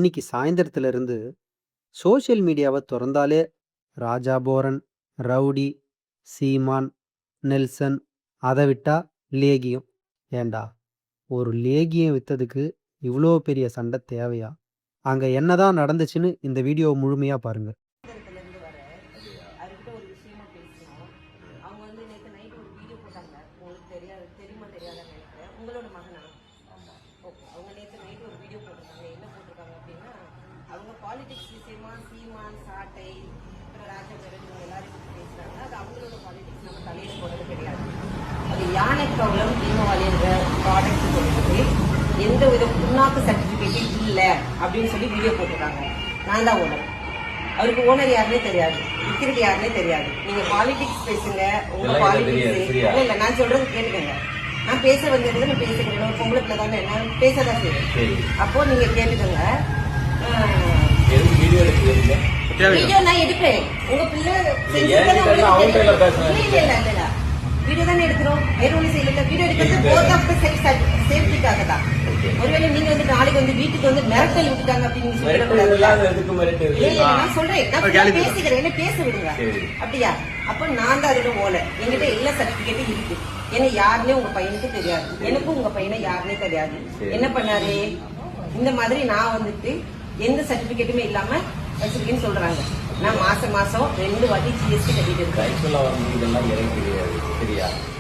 இன்னைக்கு சாயந்தரத்திலிருந்து சோஷியல் மீடியாவை திறந்தாலே ராஜா போரன், ரவுடி, சீமான், நெல்சன், அதை விட்டா லேகியம். ஏண்டா, ஒரு லேகியம் வித்ததுக்கு இவ்வளோ பெரிய சண்டை தேவையா? அங்க என்னதான் நடந்துச்சுன்னு இந்த வீடியோ முழுமையா பாருங்க. இருந்து வர அவர்கிட்ட ஒரு விஷயமா பேசணும். அவங்க வந்து நேற்று நைட் ஒரு வீடியோ போட்டாங்க. உங்களுக்கு தெரியுமா தெரியாதான்னு நினைக்கிறேன். உங்களோட மகனா? ஓகே. அவங்க நேற்று நைட் ஒரு வீடியோ போட்டிருக்காங்க. என்ன போட்டிருக்காங்க அப்படின்னா, அவங்க பாலிடிக்ஸ் விஷயமா சீமான், சாட்டை, அப்புறம் ராஜபரன் இவங்க எல்லாரும் பற்றி பேசுறாங்க. அது அவங்களோட பாலிடிக்ஸ், நம்ம தலையில போடுறது கிடையாது. அது யானை ப்ராப்ளம் தீபாவளின்ற ப்ராடக்ட் சொல்லிட்டு எந்த வித புண்ணாக்கு சர்டிபிகேட்டும் இல்லை அப்படின்னு சொல்லி வீடியோ போட்டிருக்காங்க. நான் தான் ஓனர். அவருக்கு ஓனர் யாருன்னே தெரியாது, விக்கிறது யாருன்னே தெரியாது. நீங்க பாலிடிக்ஸ் பேசுங்க, உங்க பாலிடிக்ஸ் இல்ல நான் சொல்றது கேட்டுக்கங்க. நான் பேச வந்தது நான் பேசுகிறேன். ஒரு பொம்பளை பிள்ளை தானே, நான் பேசதான் செய்வேன். அப்போ நீங்க கேட்டுக்கோங்க. வீடியோ நான் எடுப்பேன். உங்க பிள்ளை வீடியோ தானே எடுக்கிறோம். வேற ஒண்ணு செய்யல. வீடியோ எடுக்கிறது போத் ஆஃப் தி சேஃப்டிக்காக தான். ஒருவேளை நீங்க வந்து நாளைக்கு வந்து வீட்டுக்கு வந்து மிரட்டல் விட்டுட்டாங்க அப்படின்னு நான் சொல்றேன். நான் பேசிக்கிறேன், என்ன பேச விடுங்க. அப்படியா? அப்ப நான் தான் அதோட ஓலை. என்கிட்ட எல்லா சர்டிபிகேட்டும் இருக்கு. ஏன்னா யாருன்னே உங்க பையனுக்கு தெரியாது, எனக்கும் உங்க பையனை யாருன்னே தெரியாது. என்ன பண்ணாரு, இந்த மாதிரி நான் வந்துட்டு எந்த சர்டிபிகேட்டுமே இல்லாம வச்சிருக்கேன்னு சொல்றாங்க. நான் மாசம் 2 வாட்டி ஜிஎஸ்டி கட்டிட்டு இருக்கேன்.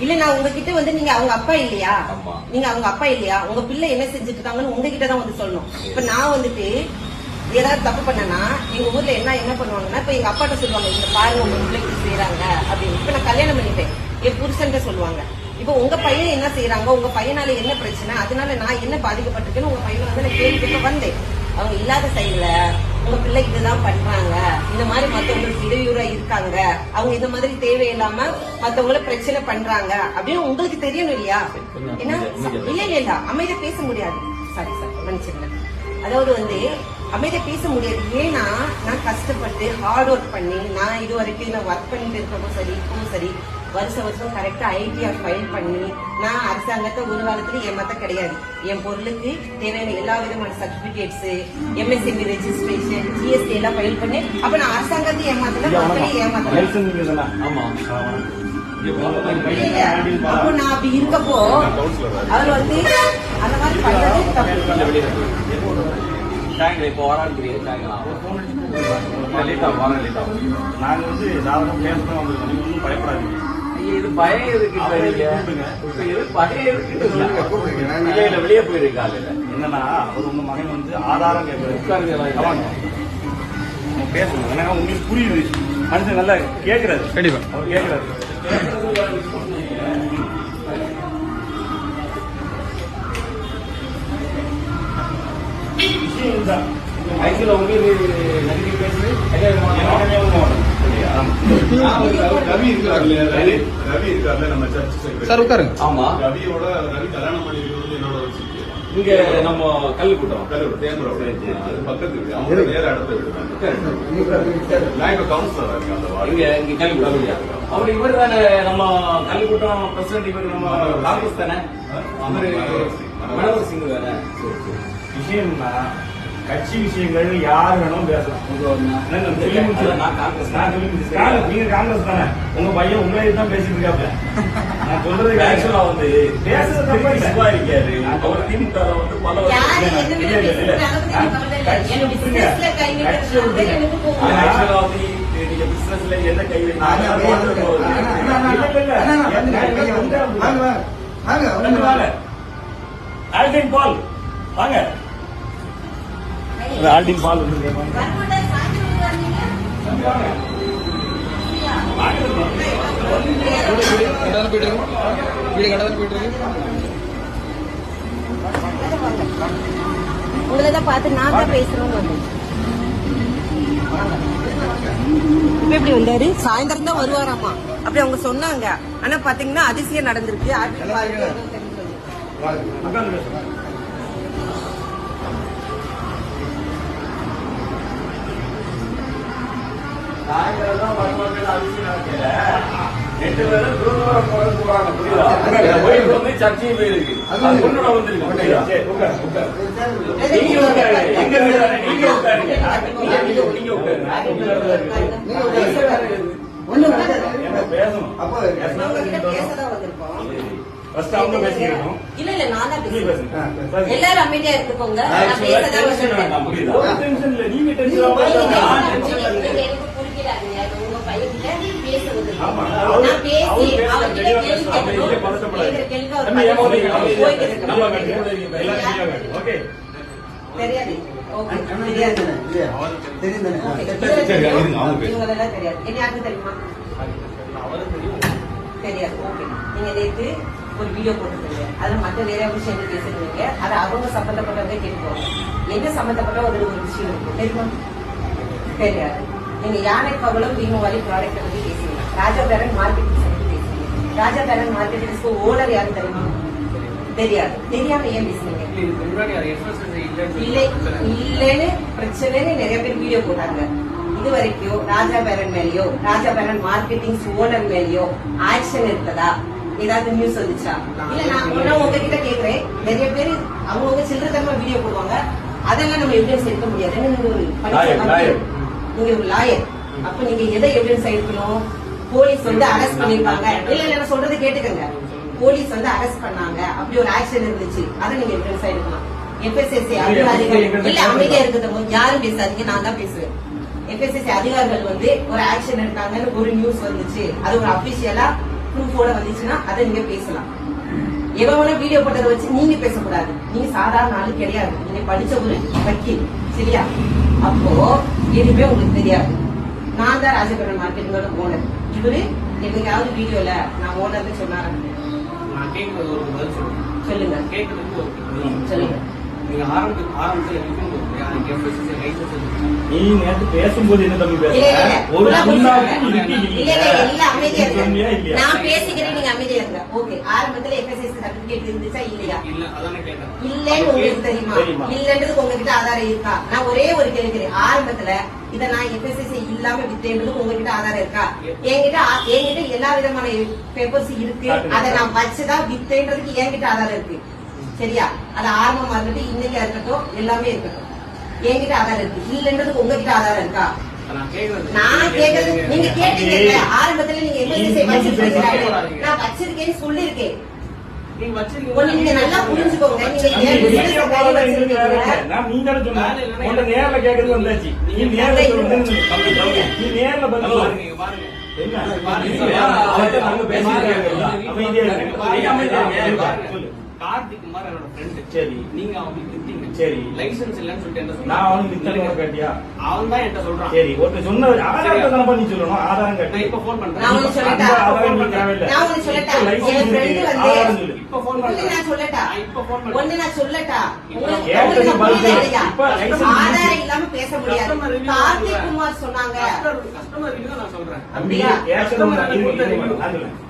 இல்ல நான் உங்ககிட்ட வந்து நீங்க அவங்க அப்பா இல்லையா, நீங்க அவங்க அப்பா இல்லையா, உங்க பிள்ளை என்ன செஞ்சுட்டு இருக்காங்கன்னு உங்ககிட்ட தான் வந்து சொல்லணும். இப்ப நான் வந்துட்டு ஏதாவது தப்பு பண்ணனா எங்க ஊர்ல என்ன பண்ணுவாங்கன்னா, இப்ப எங்க அப்பாட்ட சொல்லுவாங்க, இந்த பாருங்க உங்க பிள்ளைக்கு செய்யறாங்க அப்படின்னு. இப்ப நான் கல்யாணம் பண்ணிட்டேன், என் புருஷன் சொல்லுவாங்க. இப்ப உங்க பையன் என்ன செய்யறாங்க, உங்க பையனால என்ன பிரச்சனை, அதனால நான் என்ன பாதிக்கப்பட்டிருக்கேன்னு உங்க பையனை வந்து நான் கேள்வி கேட்க வந்தேன். அவங்க இல்லாத சைடுல உங்க பிள்ளை இதுதான் பண்றாங்க, இந்த மாதிரி மத்தவங்களுக்கு இடையூறா இருக்காங்க, அவங்க இந்த மாதிரி தேவையில்லாம மத்தவங்கள பிரச்சனை பண்றாங்க அப்படின்னு உங்களுக்கு தெரியணும் இல்லையா? ஏன்னா இல்ல அமைதியா பேச முடியாது. சாரி மன்னிச்சிருங்க. அதாவது வந்து அமைதியா பேச முடியாது. ஏன்னா நான் கஷ்டப்பட்டு ஹார்ட் ஒர்க் பண்ணி நான் இது வரைக்கும் நான் ஒர்க் பண்ணிட்டு இருக்கவும் சரி, இப்பவும் சரி, வருஷம் கரெக்டா ஐடிஆர் ஃபைல் பண்ணி நான் அரசாங்கத்தை ஒரு காலத்துல ஏமாத்த கிடையாது. என் பொருளுக்கு தேவையான எல்லா விதமான சர்டிபிகேட்ஸ், எம்எஸ்எம்இ ரெஜிஸ்ட்ரேஷன், ஜிஎஸ்டி எல்லாம் ஃபைல் பண்ணி அப்ப நான் அரசாங்கத்தை ஏமாத்தல, மக்களையும் ஏமாத்தல. அப்போ நான் அப்படி இருக்கப்போ அவர் வந்து அந்த மாதிரி பண்றது தப்பு. இப்போ நாங்க வந்து சாதாரண பேசணும் வந்திருக்கோம். பயப்படாதீங்க. இது பயம் எதுக்கு? வெளியே போயிருக்காங்க. என்னன்னா அவர் உங்க மகன் வந்து ஆதாரம் கேட்கறாரு, பேசணும். ஏன்னா உங்களுக்கு புரியுது, மனுஷன் நல்லா கேட்கறாரு. கண்டிப்பா அவர் கேட்கறாரு. விஷயம் தான் ஆக்சுவலா உங்களுக்கு நன்றி பேசுறது ரவி இருக்காருல்ல நம்ம சர்ச் சார் உட்காருங்க. ஆமா, ரவியோட ரவி கல்யாணம் பண்ணி என்னோட இங்க நம்ம கல்லுக்கூட்டம் பக்கத்து அவங்க நேர இடத்த விடுறாங்க. நான் இப்ப கவுன்சிலர் இருக்கேன் அந்த வார்டு. இங்க கல்லுக்கூட்டம் அப்படி இவர் தானே நம்ம கல்லுக்கூட்டம் பிரசிடன்ட். இவர் நம்ம காங்கிரஸ் தானே, மனோகர் சிங் தானே. விஷயம்னா கட்சி விஷயங்கள் யார் வேணும் பேசலாம். நீங்க காங்கிரஸ் தானே, உங்க பையன் உங்களே தான் பேசிட்டு இருக்காப்ல. நான் சொல்றது ஆக்சுவலா வந்து பேசுறது இருக்காரு. அவர் திமுக வந்து பல நீங்க பிசினஸ்ல என்ன கை ஆல்டின் பால் வாங்க. ஆல்டின் பால் வந்து உங்களதான் பார்த்து நான் தான் பேசுறோம். இப்ப எப்படி வந்தாரு? சாயந்தரம் தான் வருவாராமா அப்படி அவங்க சொன்னாங்க. ஆனா பாத்தீங்கன்னா அதிசயம் நடந்திருக்கு. சாயந்தரம் தான் வருவாங்க. அதிசயம் நடக்கல. நேற்று வேலை திருவனந்தபுரம் போறாங்க, புரியுதா? போயிட்டு வந்து சர்ச்சையும் போயிருக்கு. அது கொண்டு நான் வந்திருக்கேன், புரியுதா? சரி, உட்காரு, உட்காரு. நீங்க உட்காருங்க. எங்க வீடு? நீங்க உட்காருங்க. நீங்க உட்காருங்க. என்ன பேசணும்? பேசதான் வந்திருக்கோம். ஃபர்ஸ்ட் அவங்க பேசிக்கணும். இல்ல நான் தான் நீங்க பேசுறேன். பேசுங்க. எல்லாரும் அமைதியா இருந்துக்கோங்க. நான் பேசதான் வந்திருக்கேன். புரியுதா? ஒரு டென்ஷன் இல்ல, நீங்க டென்ஷன் ஆகாம நான் டென்ஷன் ஆகுறேன். எனக்கு புரிக்கிறாங்க. உங்க பையன்கிட்ட பேச வந்திருக்கேன். ஆமா, நான் பேசி அவர்கிட்ட கேள்வி கேட்கணும். கேட்கிற கேள்வி அவர் போய்க்கிறேன். நம்ம கண்டிப்பா எல்லாரும் தெரியாது. ஓகே. தெரியாது. ஓகே. தெரியாது. இவங்களெல்லாம் தெரியாது. என்ன யாருக்கும் தெரியுமா? தெரியாது. ஓகே. நீங்க நேற்று ஒரு வீடியோ போட்டுருக்கீங்க. அதுல மற்ற வேற விஷயம் பேசுறீங்க. அது அவங்க சம்பந்தப்பட்டவங்க கேட்டுக்கோங்க. என்ன சம்பந்தப்பட்ட ஒரு விஷயம் இருக்கும் தெரியுமா? தெரியாது. நீங்க யானை கவலம் தீமவாலி ப்ராடக்ட் பத்தி பேசுறீங்க. ராஜா பேரன் மார்க்கெட்டிங் பத்தி பேசுறீங்க. ராஜா பேரன் மார்க்கெட்டிங்ஸ்க்கு ஓனர் யாரு தெரியுமா? தெரியாது. தெரியாம ஏன் பேசுறீங்க? இல்லன்னு பிரச்சனைன்னு நிறைய பேர் வீடியோ போட்டாங்க. இது வரைக்கும் ராஜா பேரன் மேலயோ ராஜா பேரன் மார்க்கெட்டிங் ஓனர் மேலயோ ஆக்ஷன் இருக்குதா? ஏதாவது நியூஸ் வந்துச்சா? இல்ல நான் உங்ககிட்ட கேக்குறேன். நிறைய பேர் அவங்கவுங்க சில்லறத்தனமா வீடியோ போடுவாங்க. அதெல்லாம் நம்ம எவிடன்ஸ் எடுக்க முடியாது. நீங்க ஒரு நீங்க ஒரு லாயர். அப்ப நீங்க எதை எவிடன்ஸ் எடுக்கணும்? போலீஸ் வந்து அரெஸ்ட் பண்ணிருப்பாங்க. இல்ல நான் சொல்றது கேட்டுக்கங்க. போலீஸ் வந்து அரெஸ்ட் பண்ணாங்க, அப்படி ஒரு ஆக்ஷன் இருந்துச்சு, அதை நீங்க எவிடன்ஸ் எடுக்கலாம். FSSC அதிகாரிகள் இல்ல அமைதியா இருக்கிறது யாரும் பேசாதீங்க, நான் தான் பேசுவேன். FSSC அதிகாரிகள் வந்து ஒரு ஆக்ஷன் எடுத்தாங்கன்னு ஒரு நியூஸ் வந்துச்சு, அது ஒரு அபிஷியலா ப்ரூஃபோட வந்துச்சுன்னா அதை நீங்க பேசலாம். எவன வீடியோ போட்டதை வச்சு நீங்க பேசக்கூடாது. நீங்க சாதாரண ஆளு கிடையாது. நீங்க படிச்ச ஒரு வக்கீல், சரியா? அப்போ எதுவுமே உங்களுக்கு தெரியாது. நான் தான் ராஜபுரம் மார்க்கெட்டிங்கோட ஓனர். இவரு என்னைக்காவது வீடியோல நான் ஓனர்னு சொன்னாரு. நான் கேட்கறது ஒரு பதில் சொல்லுங்க. கேட்கறதுக்கு ஒரு சொல்லுங்க. நீங்க ஆரம்பத்துல இருக்கும்போது எனக்கு FSSC லைசன்ஸ் இருக்கு. நீ நேத்து பேசும்போது என்ன தம்பி பேசுற? ஒரு இல்ல, சொன்னியா இல்லையா? நான் பேசிக்கிறேன், நீங்க அமைதியா இருங்க. ஓகே. ஆரம்பத்துல FSSC சர்டிபிகேட் இருந்துச்சா இல்லையா? இல்ல, அதானே கேட்டேன். இல்லன்னு உங்களுக்கு தெரியுமா? இல்லன்றது உங்ககிட்ட ஆதாரம் இருக்கா? நான் ஒரே ஒரு கேள்வி. ஆரம்பத்துல இத நான் FSSC இல்லாம வித்தேன்றது உங்ககிட்ட ஆதாரம் இருக்கா? என்கிட்ட எல்லா விதமான பேப்பர்ஸ் இருக்கு. அதை நான் வச்சுதான் வித்தேன்றதுக்கு என்கிட்ட ஆதாரம் இருக்கு, சரியா? அது ஆரம்பமா இருக்கட்டும், இன்னைக்கா இருக்கட்டும், எல்லாமே இருக்கட்டும், என்கிட்ட ஆதாரம் இருக்கு. இல்லன்றதுக்கு உங்ககிட்ட ஆதாரம் இருக்கா? நான் கேக்குறது நீங்க கேட்டீங்க. ஆரம்பத்துல நீங்க FSSC வச்சிருக்கீங்க, நான் வச்சிருக்கேன்னு சொல்லிருக்கேன். நீங்க நல்லா புரிஞ்சுக்கோங்க. நீங்க நேர்ல கேக்குறது வந்தாச்சு. நீ நேர்ல நீ நேர்ல பதில் கார்த்திக் குமார் என்னோட ஃப்ரெண்ட். சரி, நீங்க அவங்களுக்கு வித்தீங்க. சரி, லைசன்ஸ் இல்லன்னு சொல்லிட்டு நான் அவனுக்கு வித்தீங்க கேட்டியா? அவன் தான் என்கிட்ட சொல்றான். சரி, ஒருத்தர் சொன்ன ஆதாரத்தை தான பண்ணி சொல்லணும். ஆதாரம் நான் கேட்டு இப்ப ஃபோன் பண்றேன். நான் உங்களுக்கு சொல்லட்டா? ஆதாரம் நீ தேவையில்லை. நான் உங்களுக்கு சொல்லட்டா? லைசன்ஸ் என் friend இருக்கு, வந்து ஆதாரம் சொல்லு. இப்ப ஃபோன் பண்றேன். நான் சொல்லட்டா? இப்ப ஃபோன் பண்றேன். ஒண்ணு நான் சொல்லட்டா? உங்களுக்கு கேட்டது பதில் புரியல இல்லையா? இப்ப லைசன்ஸ் ஆதாரம் இல்லாம பேச முடியாது. கார்த்திக் குமார் சொன்னாங்க. கஸ்டமர் ரிவ்யூ நான் சொல்றேன். தம்பி கேஷன்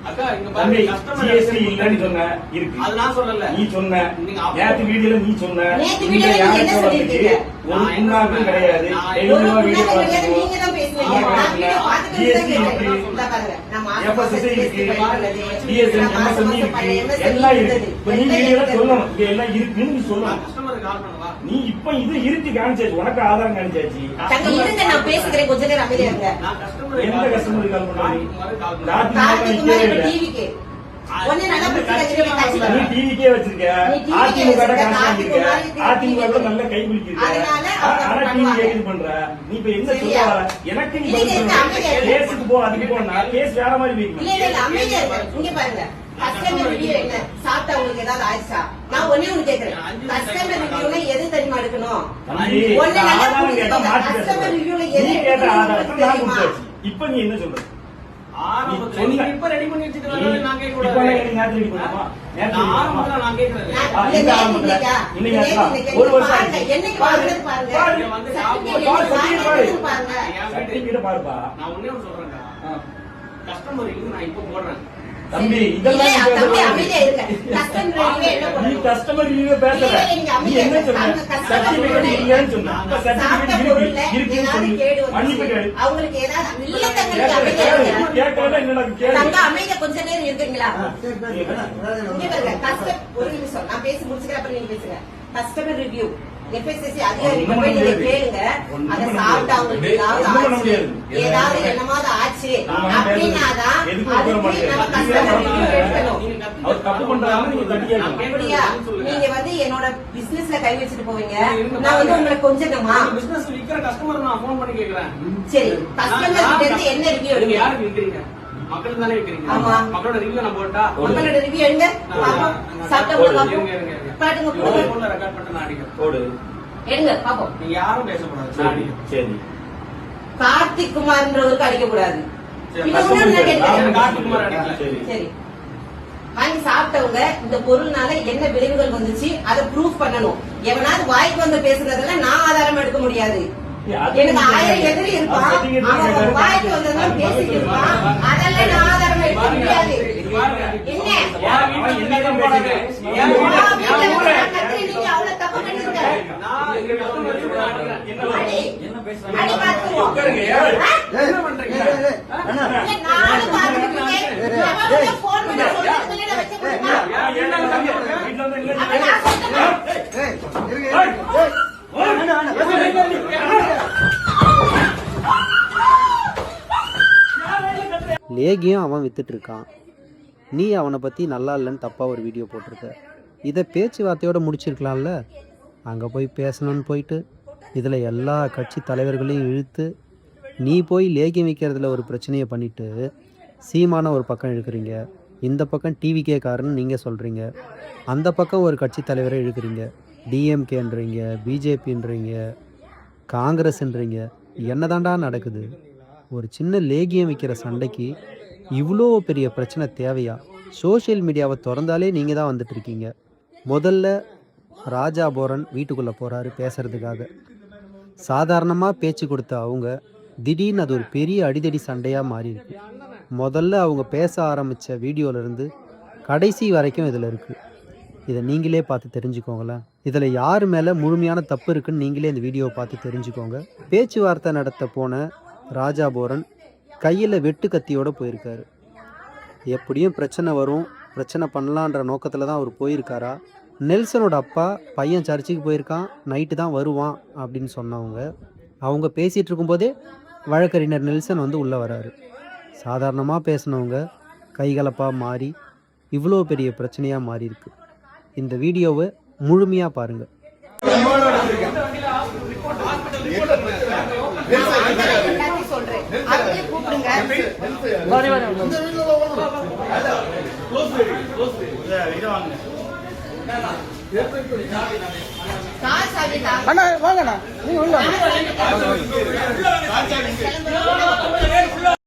அக்கா இங்க தம்பி பாருங்க, கஸ்டமர் GST இல்லன்னு சொன்ன இருக்கு. அது நான் சொல்லல. நீ சொன்ன நீங்க நேத்து வீடியோல நீ சொன்ன நேத்து இந்த வீடியோல நீங்க யானை என்ன சொல்லிருக்கீங்க? ஒரு புண்ணாக்கும் கிடையாது. ஒரு எழுநூறு வீடியோ புண்ணாக்கு கிடையாது, பார்த்துக்கோ. நீங்க தான் பேசுவீங்க. நான் வீடியோ பார்த்துட்டு தான் GST இருக்கு, கேட்டேன். இந்த பாருங்க, நான் மாசம் FSSC மாசம் இருக்கு, GST பண்ணது. DSM, நான் மாசம் MSME மாசம் இருக்கு, பண்ண MSME எல்லாம் இருந்தது. இருக்கு. இப்ப நீ எல்லாம் வீடியோல இருந்தது. சொல்லணும் இது எல்லாம் இருக்குன்னு நீ நான் சொல்லணும். கஸ்டமருக்கு கால் பண்ணவா? நீ இப்ப இது இருக்கு காமிச்சாச்சு, உனக்கு ஆதாரம் காமிச்சாச்சு. தங்க இருங்க, நான் பேசுகிறேன், கொஞ்ச நேரம் அமைதியா இருங்க. நான் கஸ்டமர் எந்த கஸ்டமருக்கு கால் பண்ண? கார்த்திக் குமார் இப்ப டிவிக்கு ஒண்ணு நல்லா நீ டிவிக்கே வச்சிருக்க, அதிமுக காமிச்சிருக்க, அதிமுக நல்ல கை பிடிச்சிருக்க. ஆனா டிவி கேக்குது பண்ற. நீ இப்ப என்ன சொல்ல வர? எனக்கு நீ பதில் சொல்லு. கேஸுக்கு போ, அதுக்கு போனா கேஸ் வேற மாதிரி வைக்கணும். இல்ல இல்ல அமைதியா இருங்க. இங்க பாருங்க, கஸ்டமர் ரிவ்யூ என்ன சாப்பிட்டா உங்களுக்கு ஏதாவது ஆயிடுச்சா? நான் ஒண்ணே ஒண்ணு கேக்குறேன். கஸ்டமர் ரிவ்யூல எது தெரியுமா எடுக்கணும்? ஒண்ணு நல்லா புரிஞ்சுக்கோங்க. கஸ்டமர் ரிவ்யூல எது எடுக்கணும் தெரியுமா? இப்ப நீ என்ன சொல்ற? ஆரம்பத்துல நீங்க இப்ப ரெடி பண்ணி வச்சிட்டு வரல, நான் கேட்க இப்ப கூடாது. நீ நேத்து ரெடி பண்ணுமா? நான் ஆரம்பத்துல நான் கேக்குறேன். ஒரு வருஷம் என்னைக்கு வாங்குறது பாருங்க. சர்டிபிகேட் பாருப்பா. நான் ஒண்ணே ஒண்ணு சொல்றேன்டா, கஸ்டமர் ரிவ்யூ நான் இப்ப போடுறேன். தம்பி இல்லையா, இதெல்லாம் தம்பி அமைதியா இருங்க. கஸ்டமர் ரிவ்யூ என்ன நீ பண்ணணும்? கஸ்டமர் ரிவ்யூ பேசல இல்ல, நீங்க நீ அமைதியா என்ன இருங்க. சொன்ன அவங்க customer சர்டிபிகேட் பொருள்ல இல்லைன்னு சொன்ன அப்ப சாப்பிட்ட சர்டிபிகேட் பொருள்ல இருக்குன்னு ஏதாவது சொல்லி கேடு மன்னிப்பு வந்துச்சு. கேளு அவங்களுக்கு ஏதாவது இல்ல தங்களுக்கு அமைதியா இருங்க. கேட்கல என்னடா கேளு தங்க அமைதியா கொஞ்ச நேரம் இருக்கீங்களா? இங்க பாருங்க, ஒரு நிமிஷம் நான் பேசி முடிச்சுக்கிறேன், அப்புறம் நீங்க பேசுங்க. கஸ்டமர் ரிவ்யூ FSSC அதிகாரிகிட்ட போய் நீங்க கேளுங்க. அதை சாப்பிட்டு அவங்களுக்கு ஏதாவது என்னமாவது ஆச்சு அப்படின்னாதான் அதுக்கு நம்ம கஸ்டமர் ரிவ்யூ எடுக்கணும். அவர் தப்பு பண்றாங்க நீங்க தட்டி கேட்கணும் எப்படியா நீங்க வந்து என்னோட பிசினஸ்ல கை வச்சுட்டு போவீங்க, நான் வந்து உங்களை கொஞ்சமா பிசினஸ் விக்கிற கஸ்டமர் நான் போன் பண்ணி கேக்குறேன். சரி கஸ்டமர் கிட்ட இருந்து என்ன ரிவ்யூ நீங்க எடுங்க? யாருக்கு விக்கிறீங்க? மக்களுக்கு தானே விக்கிறீங்க. ஆமா. மக்களோட ரிவ்யூ நான் போட்டா உங்களோட ரிவ்யூ எடுங்க. பாப்போம். சாப்பிட்டவங்க பாப்போம். காட்டுங்க கொடுங்க. போன்ல ரெக்கார்ட் பண்ணிட்டு நான் அடிக்கிறேன். போடு எடுங்க பாப்போம். நீங்க யாரும் பேசக்கூடாது. நான் சரி அடிக்கிறேன். சரி கார்த்திக் குமார்ன்றவருக்கு அடிக்க கூடாது. சரி, இன்னும் ஒண்ணு நான் கேட்கிறேன். கார்த்திக்குமார் அடிக்கல. சரி சரி வாங்கி சாப்பிட்டவங்க இந்த பொருள்னால என்ன விளைவுகள் வந்துச்சு அதை ப்ரூஃப் பண்ணணும். எவனாவது வாய்க்கு வந்து பேசுறதெல்லாம் நான் ஆதாரம் எடுக்க முடியாது. எனக்கு 1000 எதிரி இருப்பான், அவன் வாய்க்கு வந்ததெல்லாம் பேசிட்டு இருப்பான், அதெல்லாம் நான் ஆதாரம் எடுக்க முடியாது. என்ன அவன் என்னதான் பேசுறான்? என் ஊரே. நீங்க அவ்வளவு தப்பு பண்ணிருக்க. நான் இங்க customer review நான் அடிக்கிறேன். என்ன பேசுறாங்க? அடி பார்த்துருவோம். உட்காருங்க. என்ன பண்றீங்க? நானும் பார்த்துருக்கேன். எவன் போன் பண்ணி சொல்லிட்டு நான் வச்சு கொடுமா? என்ன வீட்டுல வந்து இல்ல அப்ப நான் சொல்றேன். லேகியம் அவன் வித்துட்டு இருக்கான், நீ அவனை பற்றி நல்லா இல்லைன்னு தப்பாக ஒரு வீடியோ போட்டிருக்க. இதை பேச்சுவார்த்தையோடு முடிச்சிருக்கலாம்ல. அங்கே போய் பேசணும்னு போயிட்டு இதில் எல்லா கட்சி தலைவர்களையும் இழுத்து நீ போய் லேகியம் விற்கிறதுல ஒரு பிரச்சனையை பண்ணிவிட்டு சீமான ஒரு பக்கம் இழுக்கிறீங்க, இந்த பக்கம் டிவிகே காரன்னு நீங்கள் சொல்கிறீங்க, அந்த பக்கம் ஒரு கட்சி தலைவரை இழுக்கிறீங்க, டிஎம்கேன்றீங்க, பிஜேபின்றீங்க, காங்கிரஸ்ன்றீங்க. என்னதாண்டா நடக்குது? ஒரு சின்ன லேகியம் விற்கிற சண்டைக்கு இவ்வளோ பெரிய பிரச்சனை தேவையா? சோஷியல் மீடியாவை திறந்தாலே நீங்கள் தான் வந்துட்டுருக்கீங்க. முதல்ல ராஜா போரன் வீட்டுக்குள்ளே போகிறாரு பேசுகிறதுக்காக. சாதாரணமாக பேச்சு கொடுத்த அவங்க திடீர்னு அது ஒரு பெரிய அடிதடி சண்டையாக மாறியிருக்கு. முதல்ல அவங்க பேச ஆரம்பித்த வீடியோவிலேருந்து கடைசி வரைக்கும் இதில் இருக்குது. இதை நீங்களே பார்த்து தெரிஞ்சுக்கோங்களேன். இதில் யார் மேலே முழுமையான தப்பு இருக்குன்னு நீங்களே இந்த வீடியோவை பார்த்து தெரிஞ்சுக்கோங்க. பேச்சுவார்த்தை நடத்த போன ராஜா போரன் கையில் வெட்டு கத்தியோடு போயிருக்காரு. எப்படியும் பிரச்சனை வரும், பிரச்சனை பண்ணலான்ற நோக்கத்தில் தான் அவர் போயிருக்காரா? நெல்சனோட அப்பா பையன் சர்ச்சுக்கு போயிருக்கான், நைட்டு தான் வருவான் அப்படின்னு சொன்னவங்க அவங்க பேசிகிட்டு இருக்கும்போதே வழக்கறிஞர் நெல்சன் வந்து உள்ளே வராரு. சாதாரணமாக பேசினவங்க கைகலப்பாக மாறி இவ்வளோ பெரிய பிரச்சனையாக மாறி இருக்கு. இந்த வீடியோவை முழுமையாக பாருங்கள். சொல்றேன் அப்படியே கூப்பிடுங்க. கார் சாவி தான். அண்ணா வாங்கண்ணா நீங்க உள்ள கிளம்புறோம்.